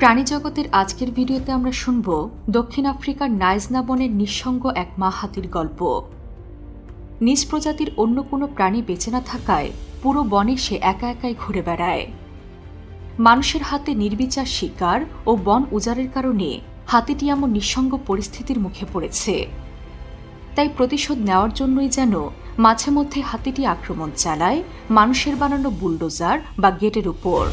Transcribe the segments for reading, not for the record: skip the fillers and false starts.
প্রাণীজগতের আজকের ভিডিওতে আমরা শুনব দক্ষিণ আফ্রিকার নাইজনা বনের নিঃসঙ্গ এক মা হাতির গল্প। নিজ প্রজাতির অন্য কোনো প্রাণী বেঁচে না থাকায় পুরো বনে সে একা একাই ঘুরে বেড়ায়। মানুষের হাতে নির্বিচার শিকার ও বন উজাড়ের কারণে হাতিটি এমন নিঃসঙ্গ পরিস্থিতির মুখে পড়েছে। তাই প্রতিশোধ নেওয়ার জন্যই যেন মাঝে মধ্যে হাতিটি আক্রমণ চালায় মানুষের বানানো বুলডোজার বা গেটের উপর।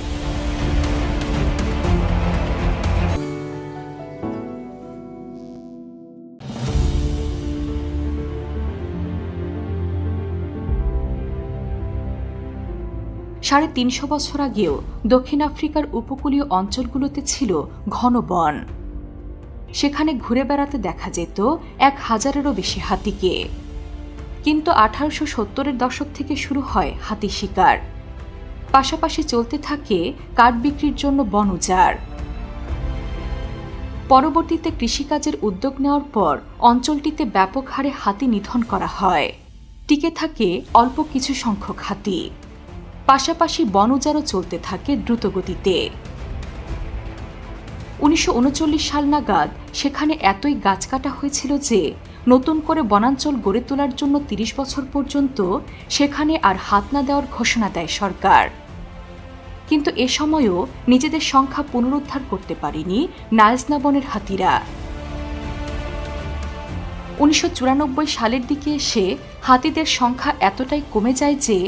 ৩৫০ বছর আগেও দক্ষিণ আফ্রিকার উপকূলীয় অঞ্চলগুলোতে ছিল ঘন বন। সেখানে ঘুরে বেড়াতে দেখা যেত ১,০০০-এরও বেশি হাতিকে। কিন্তু ১৮৭০-এর দশক থেকে শুরু হয় হাতি শিকার। পাশাপাশি চলতে থাকে কাঠ বিক্রির জন্য বন উজাড়। পরবর্তীতে কৃষিকাজের উদ্যোগ নেওয়ার পর অঞ্চলটিতে ব্যাপক হারে হাতি নিধন করা হয়। টিকে থাকে অল্প কিছু সংখ্যক হাতি। পাশাপাশি বন উজাড়ও চলতে থাকে দ্রুতগতিতে। ১৯৩৯ সাল নাগাদ সেখানে এতই গাছ কাটা হয়েছিল যে নতুন করে বনাঞ্চল গড়ে তোলার জন্য ৩০ বছর পর্যন্ত সেখানে আর হাত না দেওয়ার ঘোষণা দেয় সরকার। কিন্তু এ সময়ও নিজেদের সংখ্যা পুনরুদ্ধার করতে পারেনি নাইজনা বনের হাতিরা। ১৯৯৪ সালের দিকে এসে হাতিদের সংখ্যা এতটাই কমে যায় যে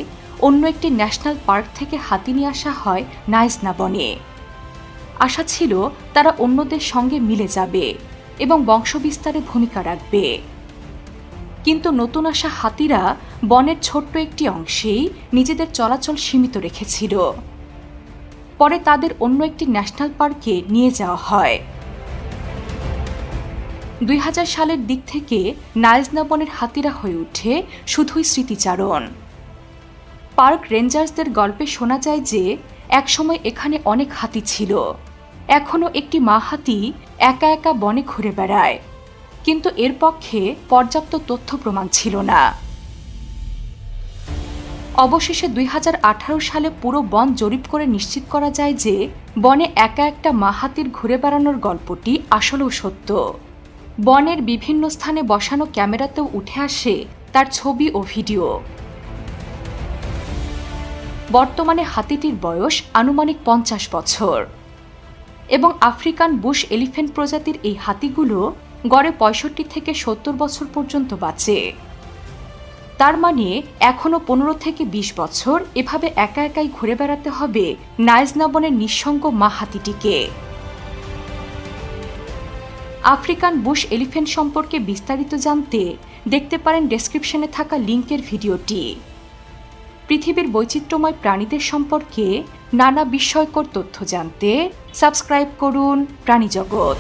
অন্য একটি ন্যাশনাল পার্ক থেকে হাতি নিয়ে আসা হয় নাইজনা বনে। আশা ছিল তারা অন্যদের সঙ্গে মিলে যাবে এবং বংশবিস্তারে ভূমিকা রাখবে। কিন্তু নতুন আসা হাতিরা বনের ছোট্ট একটি অংশেই নিজেদের চলাচল সীমিত রেখেছিল। পরে তাদের অন্য একটি ন্যাশনাল পার্কে নিয়ে যাওয়া হয়। ২০০০ সালের দিক থেকে নাইজনা বনের হাতিরা হয়ে ওঠে শুধুই স্মৃতিচারণ। পার্ক রেঞ্জার্সদের গল্পে শোনা যায় যে একসময় এখানে অনেক হাতি ছিল। এখনও একটি মা হাতি একা একা বনে ঘুরে বেড়ায়, কিন্তু এর পক্ষে পর্যাপ্ত তথ্য প্রমাণ ছিল না। অবশেষে ২০১৮ সালে পুরো বন জরিপ করে নিশ্চিত করা যায় যে বনে একা একটা মা হাতির ঘুরে বেড়ানোর গল্পটি আসলেও সত্য। বনের বিভিন্ন স্থানে বসানো ক্যামেরাতেও উঠে আসে তার ছবি ও ভিডিও। বর্তমানে হাতিটির বয়স আনুমানিক ৫০ বছর এবং আফ্রিকান বুশ এলিফ্যান্ট প্রজাতির এই হাতিগুলো গড়ে ৬৫ থেকে ৭০ বছর পর্যন্ত বাঁচে। তার মানে এখনও ১৫ থেকে ২০ বছর এভাবে একা একাই ঘুরে বেড়াতে হবে নাইজনা বনের নিঃসঙ্গ মা হাতিটিকে। আফ্রিকান বুশ এলিফ্যান্ট সম্পর্কে বিস্তারিত জানতে দেখতে পারেন ডেসক্রিপশনে থাকা লিঙ্কের ভিডিওটি। পৃথিবীর বৈচিত্র্যময় প্রাণীদের সম্পর্কে নানা বিস্ময়কর তথ্য জানতে সাবস্ক্রাইব করুন প্রাণীজগৎ।